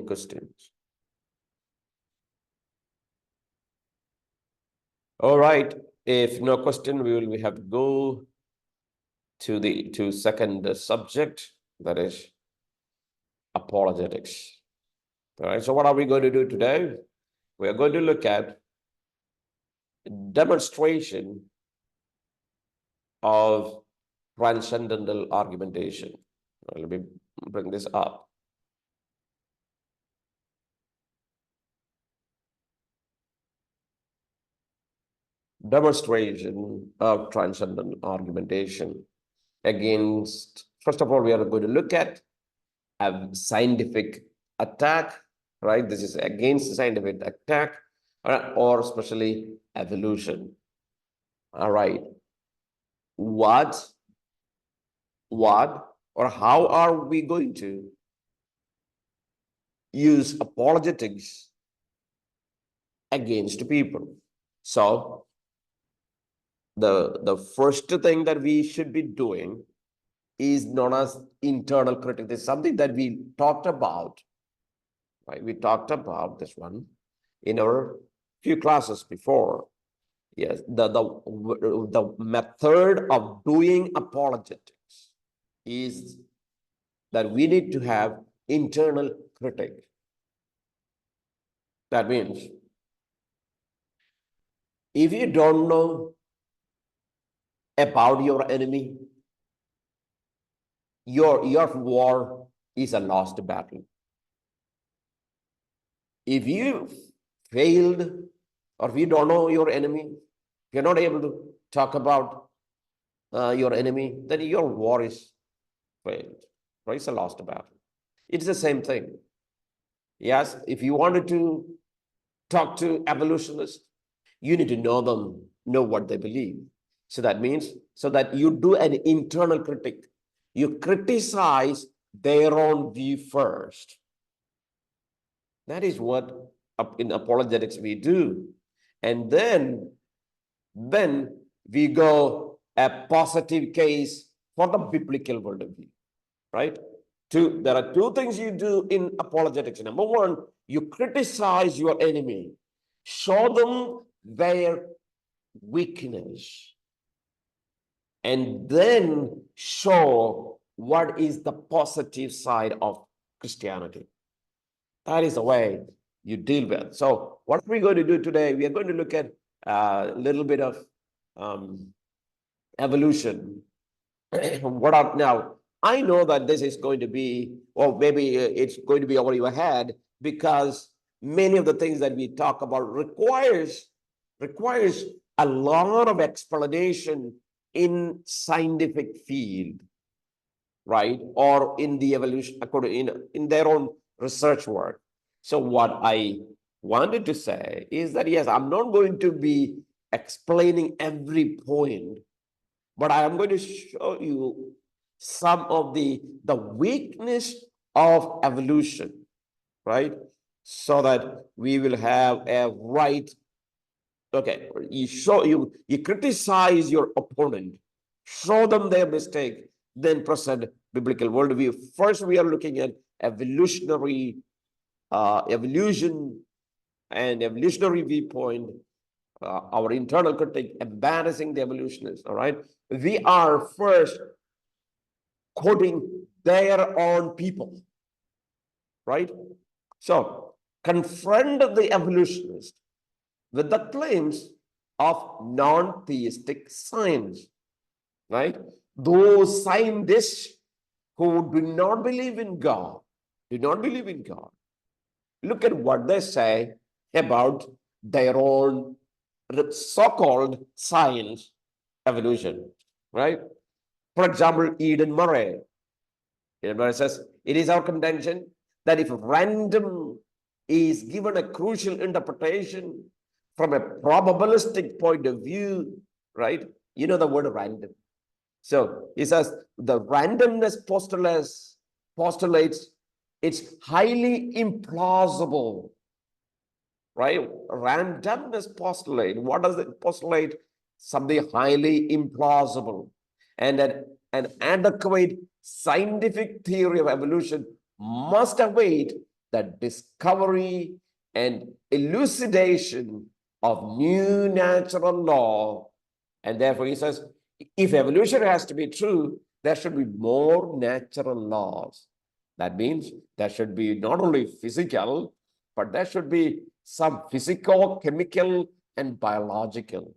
questions? All right. If no question, we have to go to the second subject, that is apologetics. All right. So what are we going to do today? We are going to look at demonstration of transcendental argumentation. Let me bring this up. Demonstration of transcendental argumentation against, first of all, we are going to look at a scientific attack, right? This is against the scientific attack, or especially evolution. All right. What or how are we going to use apologetics against people? So the first thing that we should be doing is known as internal critique. This is something that we talked about, right? We talked about this one in our few classes before. Yes, the method of doing apologetics is that we need to have internal critique. That means if you don't know about your enemy, your war is a lost battle. If you failed, or if you don't know your enemy, if you're not able to talk about your enemy, then your war is failed, right? It's a lost battle. It's the same thing. Yes, if you wanted to talk to evolutionists, you need to know them, know what they believe. So that means, so that you do an internal critique. You criticize their own view first. That is what in apologetics we do. And then we go a positive case for the biblical worldview, right? There are two things you do in apologetics. Number one, you criticize your enemy, show them their weakness, and then show what is the positive side of Christianity. That is the way you deal with. So what are we going to do today? We are going to look at a little bit of evolution. Now, I know that this is going to be, or maybe it's going to be over your head, because many of the things that we talk about requires a lot of explanation in scientific field, right? Or in the evolution, according in their own research work. So what I wanted to say is that, yes, I'm not going to be explaining every point, but I am going to show you some of the weakness of evolution, right? So that we will have a right. Okay, you criticize your opponent, show them their mistake, then present biblical worldview. First, we are looking at evolution and evolutionary viewpoint, our internal critique, embarrassing the evolutionists. All right, we are first quoting their own people, right? So confront the evolutionists with the claims of non-theistic science, right? Those scientists who do not believe in God, look at what they say about their own so-called science, evolution, right? For example, Eden Murray says, it is our contention that if random is given a crucial interpretation from a probabilistic point of view, right? You know the word random. So he says the randomness postulates it's highly implausible, right? Randomness postulate. What does it postulate? Something highly implausible. And an adequate scientific theory of evolution must await the the discovery and elucidation of new natural law. And therefore, he says, if evolution has to be true, there should be more natural laws. That means there should be not only physical, but there should be some physical, chemical, and biological.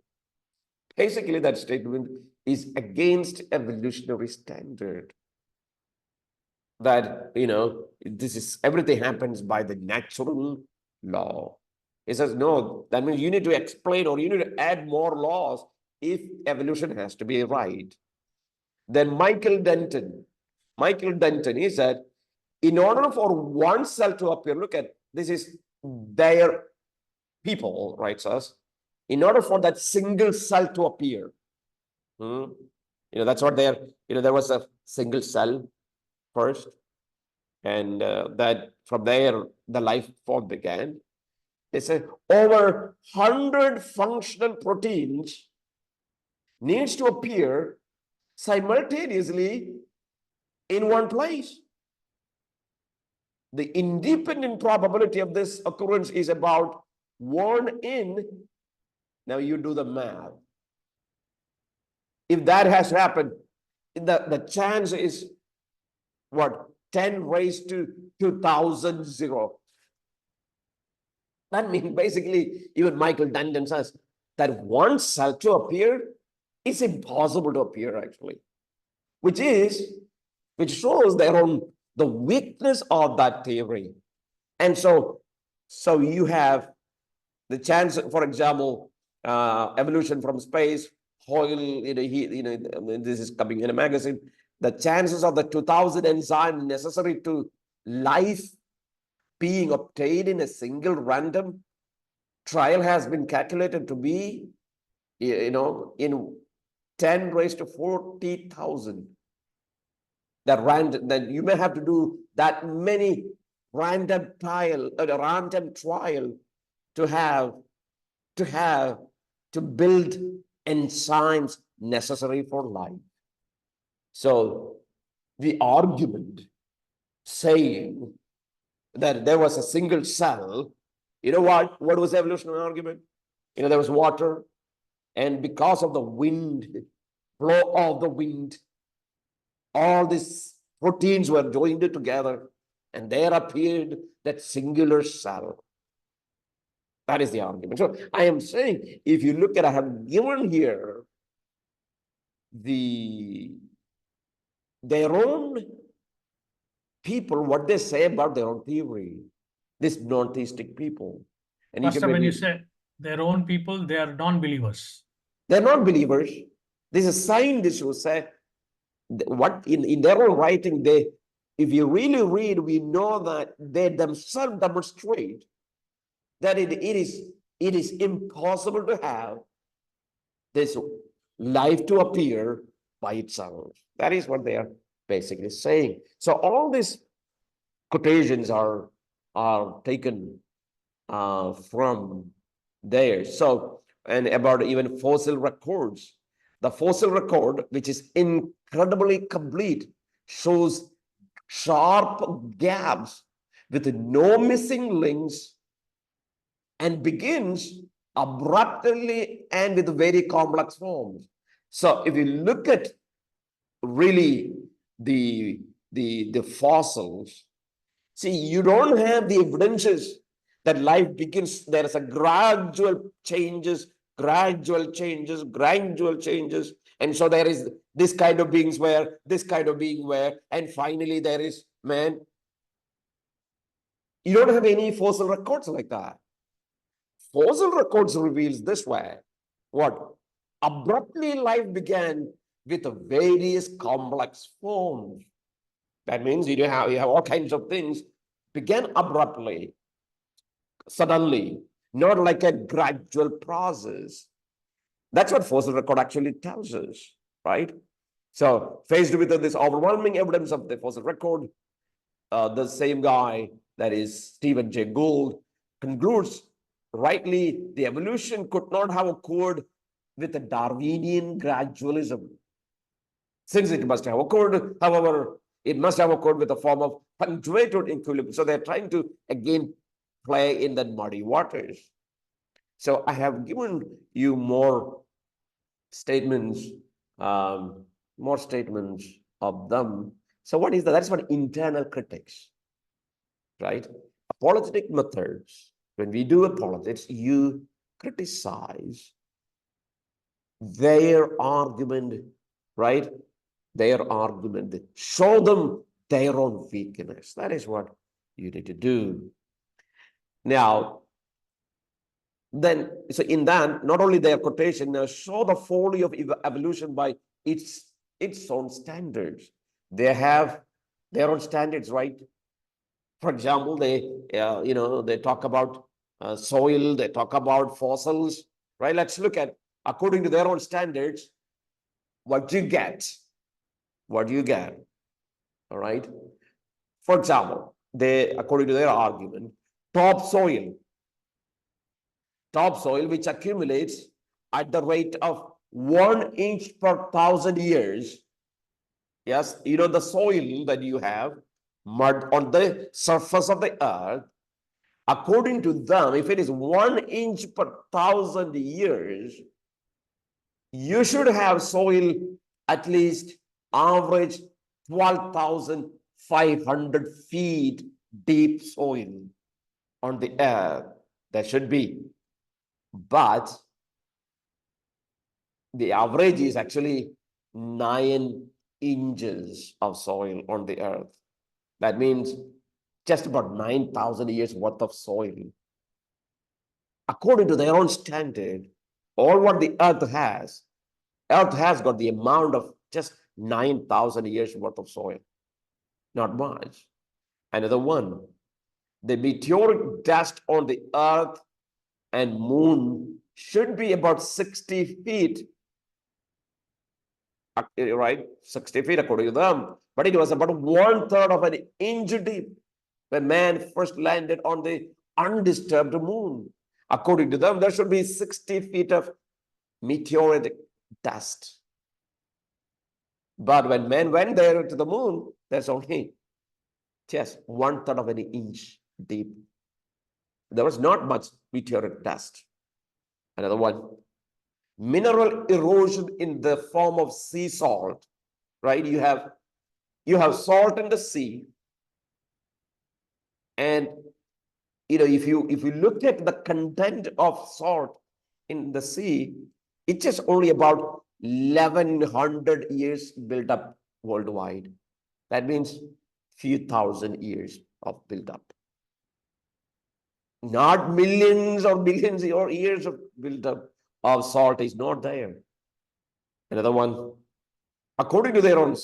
Basically, that statement is against evolutionary standard. That, this is everything happens by the natural law. He says, no, that means you need to explain or you need to add more laws if evolution has to be right. Then Michael Denton, he said, in order for one cell to appear, look at, this is their people, writes us, in order for that single cell to appear, that's what there was a single cell first, and that from there the life form began. They say over 100 functional proteins needs to appear simultaneously in one place. The independent probability of this occurrence is about 1 in, now you do the math. If that has happened, the chance is what? 10 raised to 2,000 zero. That means basically, even Michael Denton says that one cell to appear is impossible to appear actually, which shows the weakness of that theory. And so you have the chance, for example, evolution from space, Hoyle, this is coming in a magazine, the chances of the 2000 enzyme necessary to life being obtained in a single random trial has been calculated to be, in 10 raised to 40,000. That you may have to do that many random trial to build enzymes necessary for life. So the argument saying that there was a single cell, what was the evolutionary argument? There was water, and because of the wind, flow of the wind, all these proteins were joined together, and there appeared that singular cell. That is the argument. So I am saying, if you look at, I have given here their own people, what they say about their own theory, this non-theistic people. And Pastor, when you say their own people, they are non-believers. They're not believers. This is scientists who say, what in their own writing, if you really read, we know that they themselves demonstrate that it is impossible to have this life to appear by itself. That is what they are basically saying. So all these quotations are taken from there. So, and about even fossil records. The fossil record, which is incredibly complete, shows sharp gaps with no missing links and begins abruptly and with very complex forms. So if you look at really the fossils, see, you don't have the evidences that life begins. There is a gradual changes. And so there is this kind of beings where, this kind of being where, and finally there is man. You don't have any fossil records like that. Fossil records reveals this way. What? Abruptly life began with various complex forms. That means you have all kinds of things began abruptly, suddenly, not like a gradual process. That's what fossil record actually tells us, right? So faced with this overwhelming evidence of the fossil record, the same guy, that is Stephen Jay Gould, concludes rightly the evolution could not have occurred with a Darwinian gradualism. Since it must have occurred, however, It must have occurred with a form of punctuated equilibrium. So they're trying to again play in that muddy waters. So I have given you statements, um, more statements of them. So what is that? That's what internal critics, right? Apologetic methods. When we do apologetics, you criticize their argument, right? Their argument. Show them their own weakness. That is what you need to do. Now, then, so in that, not only their quotation, now show the folly of evolution by its own standards. They have their own standards, right? For example, they talk about soil, they talk about fossils, right? Let's look at, according to their own standards, what do you get? What do you get? All right. For example, according to their argument, topsoil, which accumulates at the rate of 1 inch per 1,000 years. Yes, you know, the soil that you have, mud on the surface of the earth, according to them, if it is 1 inch per 1,000 years, you should have soil at least average 12,500 feet deep soil on the earth. That should be. But the average is actually 9 inches of soil on the earth. That means just about 9,000 years worth of soil. According to their own standard, all what the earth has got the amount of just 9,000 years worth of soil. Not much. Another one, the meteoric dust on the earth and moon should be about 60 feet, right? 60 feet according to them. But it was about 1/3 of an inch deep when man first landed on the undisturbed moon. According to them, there should be 60 feet of meteoric dust. But when man went there to the moon, there's only just 1/3 of an inch deep. There was not much meteoric dust. Another one, mineral erosion in the form of sea salt, right? You have salt in the sea, and if you look at the content of salt in the sea, it's just only about 1,100 years built up worldwide. That means few thousand years of built up. Not millions or billions or years of built up of salt is not there. Another one, according to their own,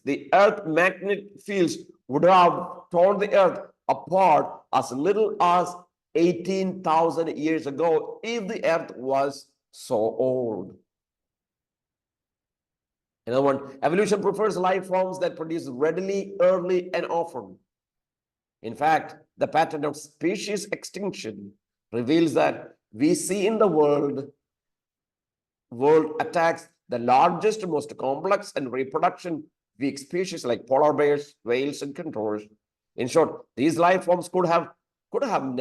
the earth magnetic fields would have torn the earth apart as little as 18,000 years ago if the earth was so old. Another one, evolution prefers life forms that produce readily, early, and often. In fact, the pattern of species extinction reveals that we see in the world attacks the largest, most complex, and reproduction weak species like polar bears, whales, and contours. In short, these life forms could have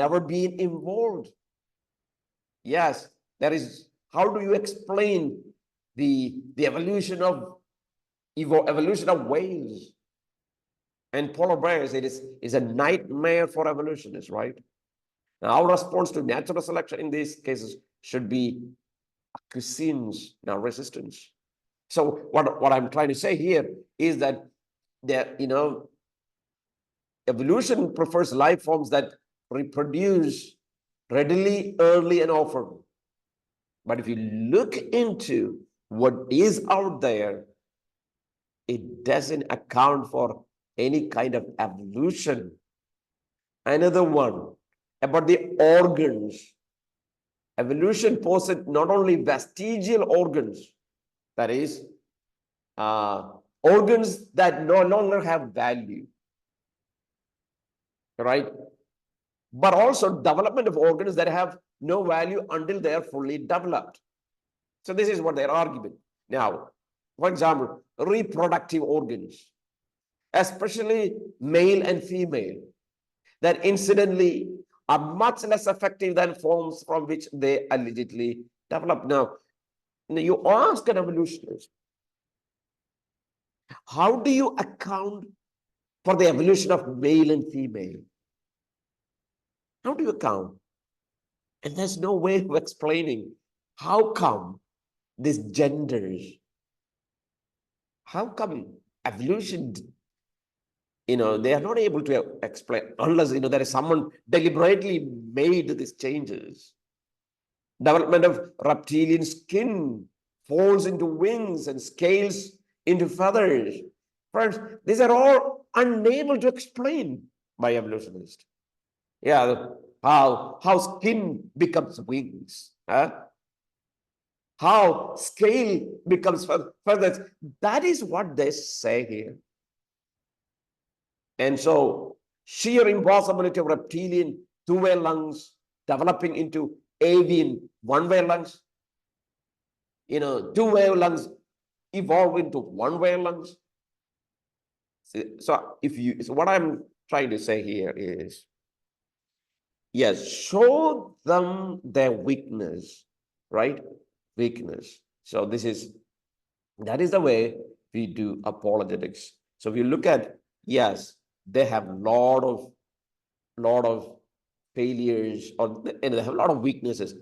never been involved. Yes, there is. How do you explain the evolution of whales and polar bears? It is a nightmare for evolutionists, right? Now, our response to natural selection in these cases should be acquiescence, now resistance. So what I'm trying to say here is that evolution prefers life forms that reproduce readily, early, and often. But if you look into what is out there, it doesn't account for any kind of evolution. Another one about the organs. Evolution posits not only vestigial organs, that is, organs that no longer have value, right? But also development of organs that have no value until they are fully developed. So this is what their argument. Now, for example, reproductive organs. especially male and female, that incidentally are much less effective than forms from which they allegedly developed. Now, you ask an evolutionist, how do you account for the evolution of male and female? How do you account? And there's no way of explaining how come these genders, how come evolution, they are not able to explain unless, there is someone deliberately made these changes. Development of reptilian skin, folds into wings and scales into feathers. Friends, these are all unable to explain by evolutionists. Yeah, how skin becomes wings, huh? How scale becomes feathers. That is what they say here. And so sheer impossibility of reptilian two-way lungs developing into avian one-way lungs. Two-way lungs evolve into one-way lungs. So what I'm trying to say here is, yes, show them their weakness, right? Weakness. So that is the way we do apologetics. So if you look at, yes, they have lot of failures, and they have a lot of weaknesses,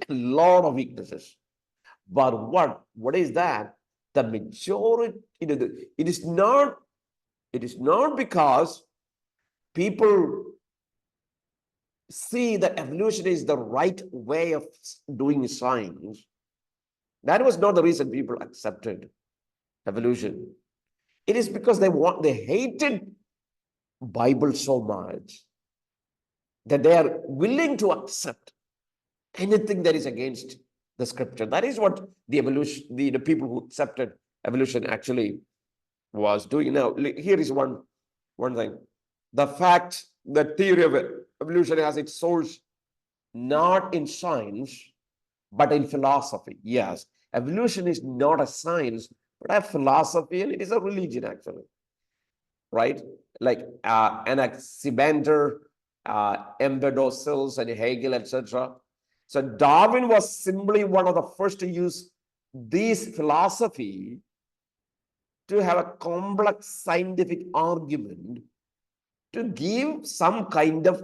But what is that? The majority, it is not because people see that evolution is the right way of doing science. That was not the reason people accepted evolution. It is because they hated Bible so much that they are willing to accept anything that is against the scripture. That is what the people who accepted evolution actually was doing. Now, here is one thing. The theory of evolution has its source not in science, but in philosophy. Yes, evolution is not a science, but a philosophy, and it is a religion, actually. Right? Like Anaximander, Empedocles, and Hegel, etc. So Darwin was simply one of the first to use this philosophy to have a complex scientific argument to give some kind of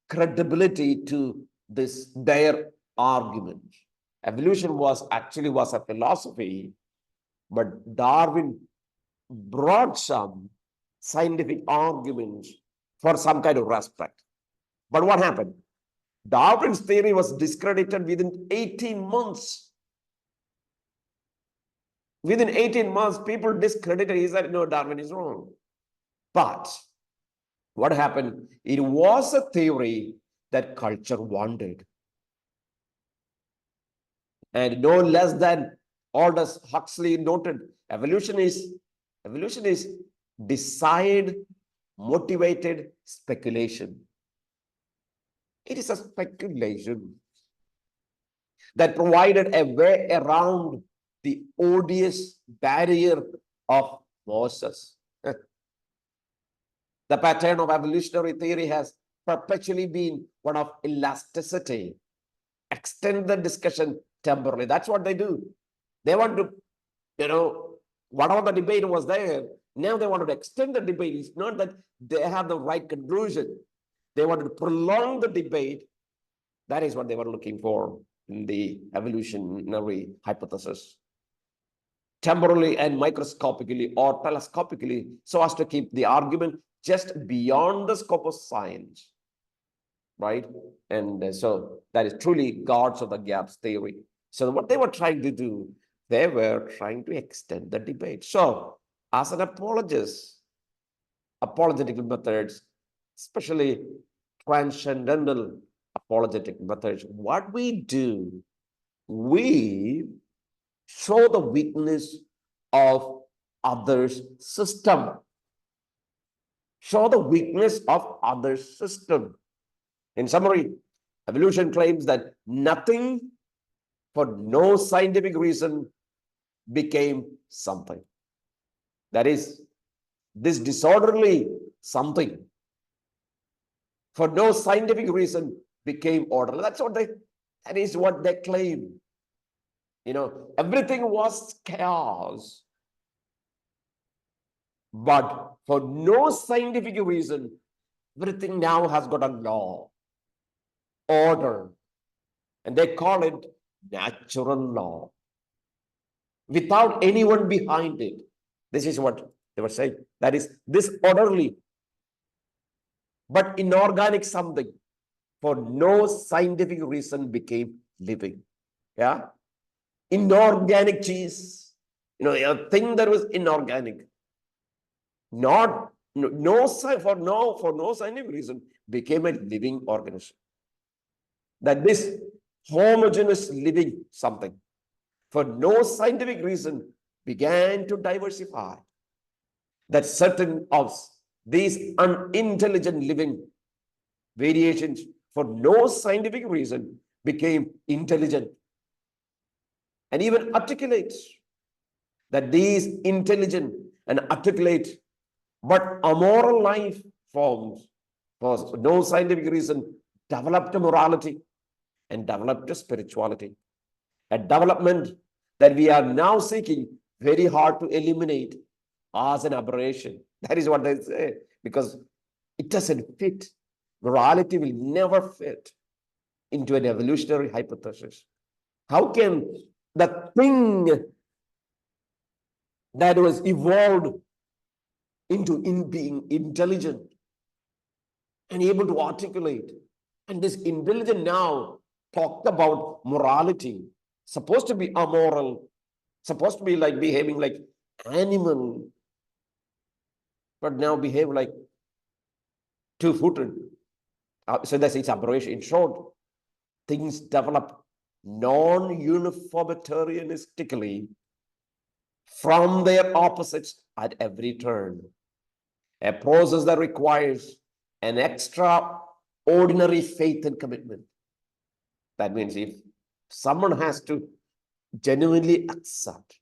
credibility to their argument. Evolution was a philosophy, but Darwin brought some scientific arguments for some kind of respect. But what happened? Darwin's theory was discredited within 18 months. Within 18 months, people discredited. He said, no, Darwin is wrong. But what happened? It was a theory that culture wanted. And no less than Aldous Huxley noted, evolution is desired, motivated speculation. It is a speculation that provided a way around the odious barrier of Moses. The pattern of evolutionary theory has perpetually been one of elasticity. Extend the discussion temporarily. That's what they do. They want to, whatever the debate was there, now they want to extend the debate. It's not that they have the right conclusion. They wanted to prolong the debate. That is what they were looking for in the evolutionary hypothesis. Temporally and microscopically or telescopically, so as to keep the argument just beyond the scope of science. Right? And so that is truly guards of the gaps theory. So what they were trying to do, they were trying to extend the debate. So as an apologist, apologetical methods, especially transcendental apologetic methods, what we do, we show the weakness of others' system. Show the weakness of others' system. In summary, evolution claims that nothing for no scientific reason became something. That is this disorderly something, for no scientific reason, became orderly. That is what they claim. Everything was chaos. But for no scientific reason, everything now has got a law, order, and they call it natural law, without anyone behind it. This is what they were saying. That is, this orderly but inorganic something, for no scientific reason, became living. Yeah? Inorganic cheese, a thing that was inorganic, not for no scientific reason, became a living organism. That this homogeneous living something, for no scientific reason, began to diversify. That certain of these unintelligent living variations, for no scientific reason, became intelligent and even articulate. That these intelligent and articulate but amoral life forms, for no scientific reason, developed morality and developed spirituality. A development that we are now seeking very hard to eliminate as an aberration. That is what they say, because it doesn't fit. Morality will never fit into an evolutionary hypothesis. How can the thing that was evolved into being intelligent and able to articulate, and this intelligent now talked about morality, supposed to be amoral, supposed to be like behaving like animal, but now behave like two-footed. So that's its aberration. In short, things develop non-uniformitarianistically from their opposites at every turn. A process that requires an extraordinary faith and commitment. That means if someone has to genuinely accept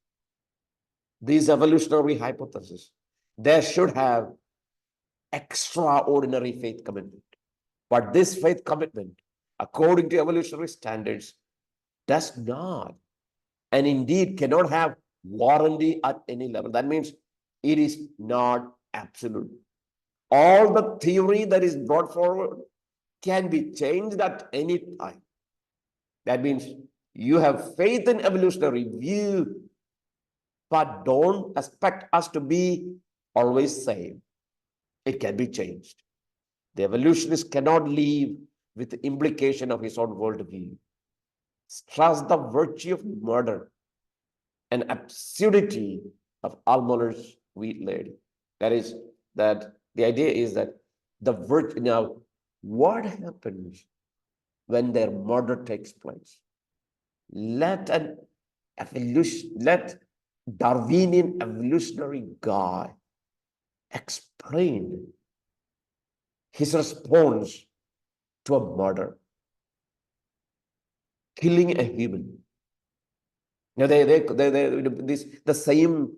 these evolutionary hypotheses, they should have extraordinary faith commitment. But this faith commitment, according to evolutionary standards, does not, and indeed cannot have warranty at any level. That means it is not absolute. All the theory that is brought forward can be changed at any time. That means you have faith in evolutionary view, but don't expect us to be always same. It can be changed. The evolutionist cannot live with the implication of his own worldview. Stress the virtue of murder and absurdity of Almoller's Wheat Lady. That is, that the idea is that the virtue. Now, what happens when their murder takes place? Let Darwinian evolutionary guy explain his response to a murder, killing a human. Now the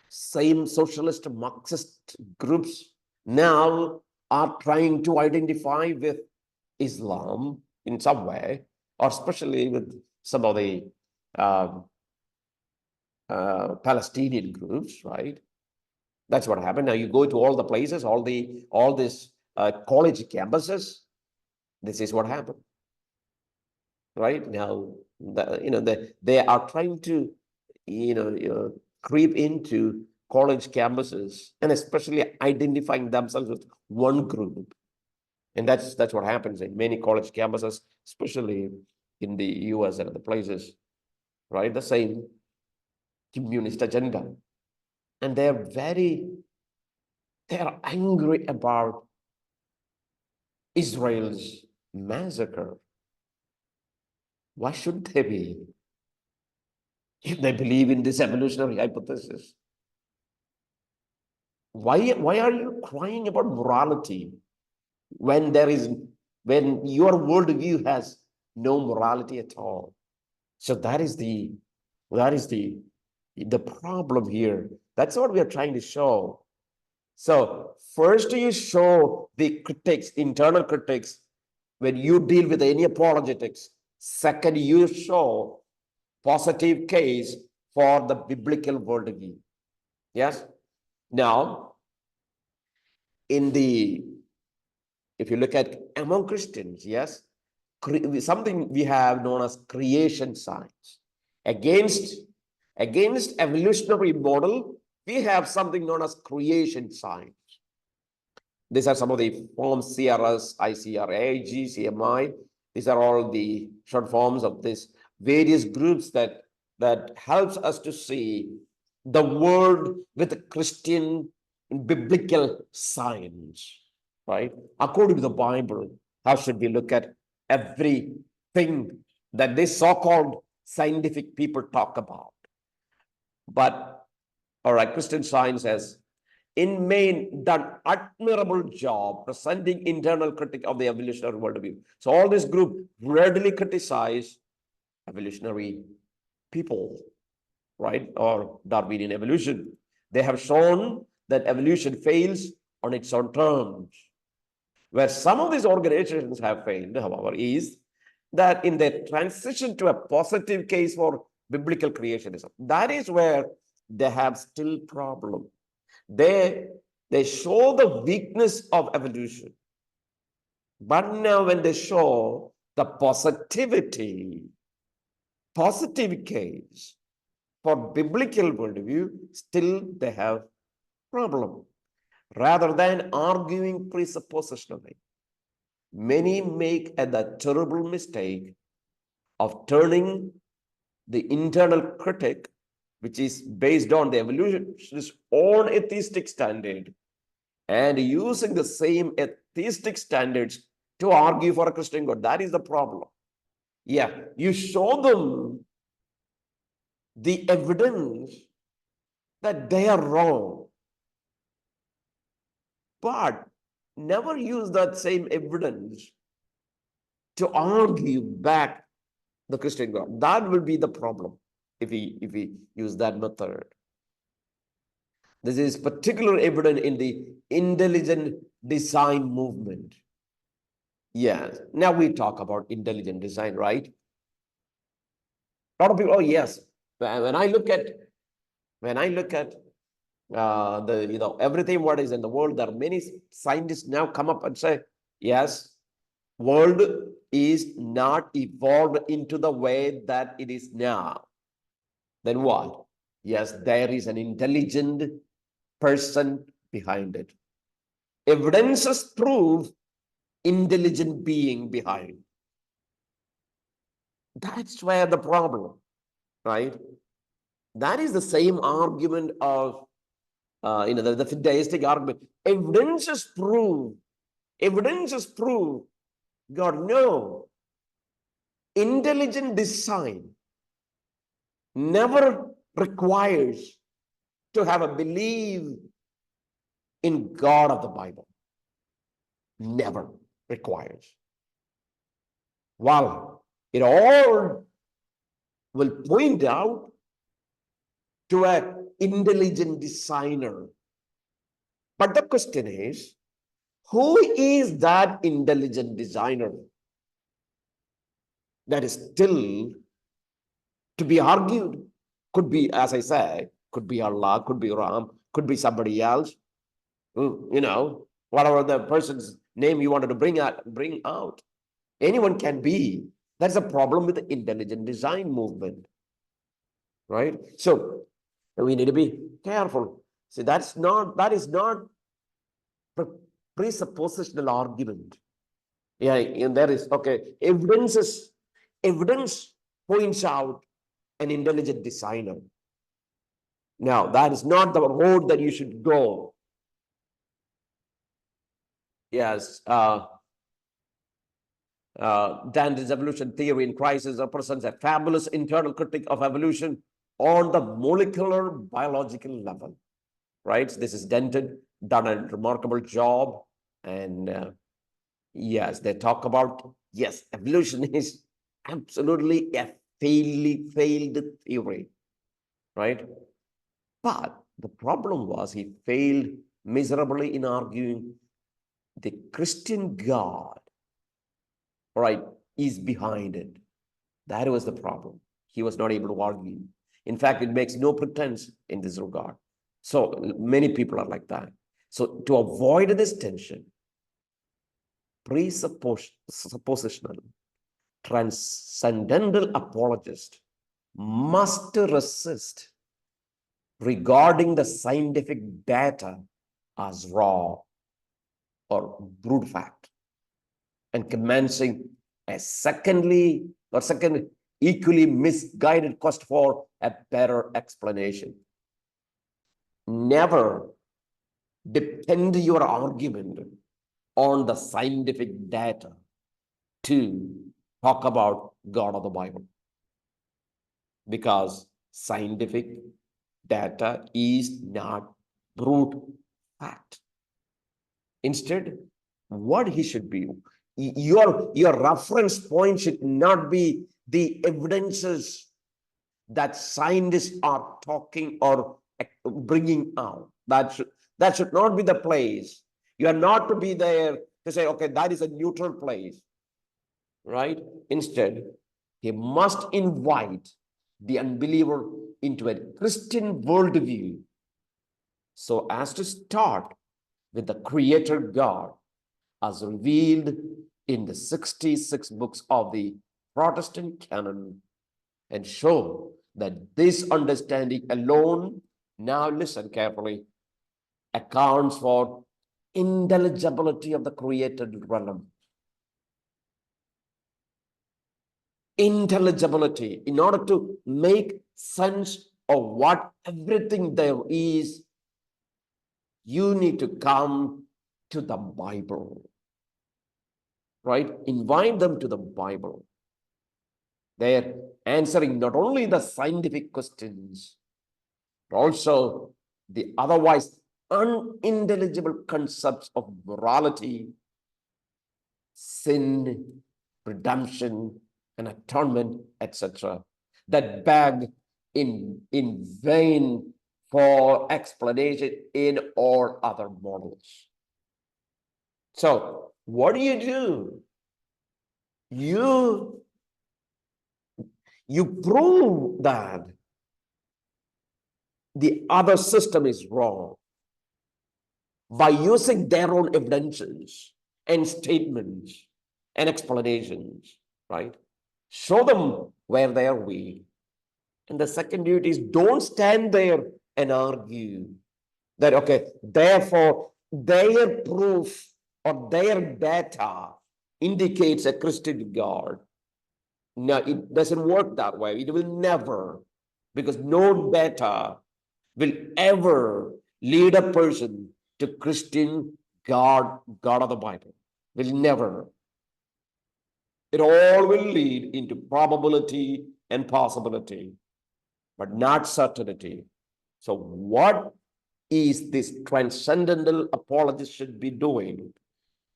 same socialist Marxist groups now are trying to identify with Islam in some way, or especially with some of the Palestinian groups, right? That's what happened. Now you go to all the places, all these college campuses. This is what happened, right? Now they are trying to creep into college campuses and especially identifying themselves with one group, and that's what happens in many college campuses, especially in the US and other places, right? The same communist agenda, and they are angry about Israel's massacre. Why should they be? If they believe in this evolutionary hypothesis, why are you crying about morality when your worldview has no morality at all? So that is the problem here. That's what we are trying to show. So first you show the critics, internal critics, when you deal with any apologetics. Second, you show positive case for the biblical worldview. Yes. Now, if you look at among Christians, yes, something we have known as creation science. Against evolutionary model, we have something known as creation science. These are some of the forms: CRS, ICRA, GCMI. These are all the short forms of these various groups that helps us to see the world with Christian biblical science, right? According to the Bible, how should we look at everything that these so-called scientific people talk about? But all right, Christian Science has in main done admirable job presenting internal critic of the evolutionary worldview. So all this group readily criticize evolutionary people, right? Or Darwinian evolution. They have shown that evolution fails on its own terms. Where some of these organizations have failed, however, is that in their transition to a positive case for biblical creationism, that is where they have still problem. They show the weakness of evolution. But now when they show the positive case for biblical worldview, still they have problem. Rather than arguing presuppositionally, many make the terrible mistake of turning the internal critic, which is based on the evolutionist's own atheistic standard, and using the same atheistic standards to argue for a Christian God. That is the problem. Yeah, you show them the evidence that they are wrong, but never use that same evidence to argue back the Christian God. That will be the problem if we use that method. This is particularly evident in the intelligent design movement. Yes. Now we talk about intelligent design, right? A lot of people, oh yes. When I look at the everything what is in the world, there are many scientists now come up and say, yes, world is not evolved into the way that it is now. Then what? Yes, there is an intelligent person behind it. Evidences prove intelligent being behind. That's where the problem, right? That is the same argument of the fideistic argument. Evidences prove God, no. Intelligent design never requires to have a belief in God of the Bible. Never requires. While it all will point out to an intelligent designer. But the question is, who is that intelligent designer? That is still to be argued. Could be, as I say, could be Allah, could be Ram, could be somebody else. Whatever the person's name you wanted to bring out. Anyone can be. That's a problem with the intelligent design movement. Right? So we need to be careful. See, that is not presuppositional argument. Yeah, and there is evidence points out an intelligent designer. Now, that is not the road that you should go. Yes, Dante's evolution theory in Crisis represents a fabulous internal critique of evolution on the molecular biological level, right? This is Denton, done a remarkable job. And yes, they talk about, yes, evolution is absolutely a failed theory, right? But The problem was he failed miserably in arguing the Christian God, right, is behind it. That was the problem. He was not able to argue. In fact, it makes no pretense in this regard. So many people are like that. So to avoid this tension, presuppositional, transcendental apologist must resist regarding the scientific data as raw or brute fact, and commencing a second equally misguided quest for a better explanation. Never depend your argument on the scientific data to talk about God of the Bible, because scientific data is not brute fact. Instead, what he should be, your reference point should not be the evidences that scientists are talking or bringing out. That should not be the place. You are not to be there to say, okay, that is a neutral place, right? Instead, he must invite the unbeliever into a Christian worldview so as to start with the Creator God as revealed in the 66 books of the Protestant canon, and show that this understanding alone, now listen carefully, accounts for intelligibility of the created realm. Intelligibility, in order to make sense of what everything there is, you need to come to the Bible, right? Invite them to the Bible. They're answering not only the scientific questions, but also the otherwise unintelligible concepts of morality, sin, redemption, and atonement, etc., that beg in vain for explanation in all other models. So what do? You prove that the other system is wrong by using their own evidences and statements and explanations, right? Show them where they are weak. And the second duty is, don't stand there and argue that, okay, therefore their proof or their data indicates a Christian God. No, it doesn't work that way. It will never, because no data will ever lead a person to Christian God of the Bible. Will never. It all will lead into probability and possibility, but not certainty. So what is this transcendental apologist should be doing?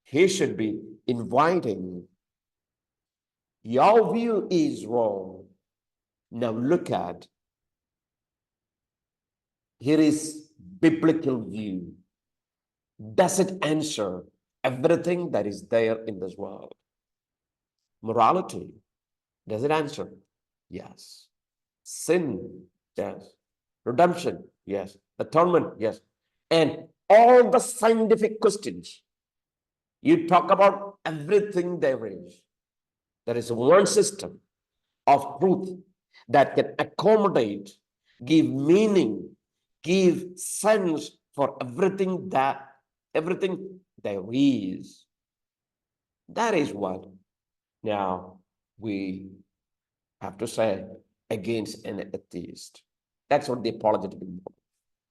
He should be inviting, your view is wrong. Now look at, here is biblical view. Does it answer everything that is there in this world? Morality, does it answer? Yes. Sin, yes. Redemption, yes. Atonement, yes. And all the scientific questions, you talk about everything there is. There is one system of truth that can accommodate, give meaning, give sense for everything there is. That is what now we have to say against an atheist. That's what the apologetic is.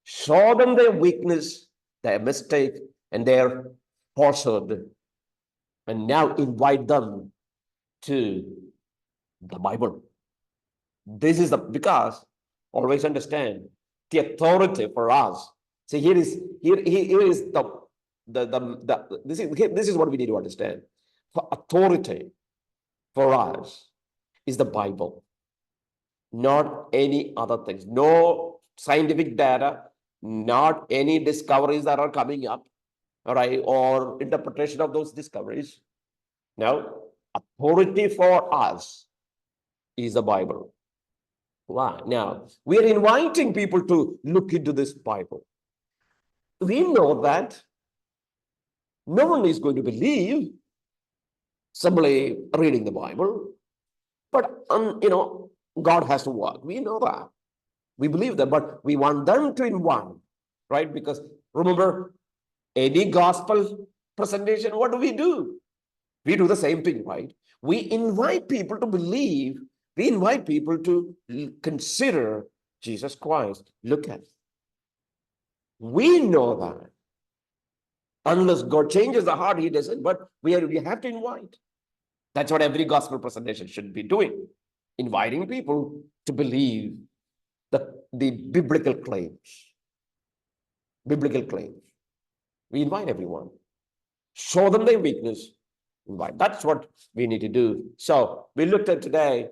Show them their weakness, their mistake, and their falsehood, and now invite them to the Bible. This is because always understand the authority for us. See, here is this is what we need to understand. For authority for us is the Bible, not any other things. No scientific data, not any discoveries that are coming up, all right, or interpretation of those discoveries. No, authority for us is the Bible. Why? Now, we are inviting people to look into this Bible. We know that no one is going to believe simply reading the Bible, but God has to work. We know that. We believe that, but we want them to invite, right? Because remember, any gospel presentation, what do? We do the same thing, right? We invite people to believe. We invite people to consider Jesus Christ. Look at it. We know that. Unless God changes the heart, he doesn't. But we have to invite. That's what every gospel presentation should be doing. Inviting people to believe the biblical claims. Biblical claims. We invite everyone. Show them their weakness. Invite. That's what we need to do. So we looked at today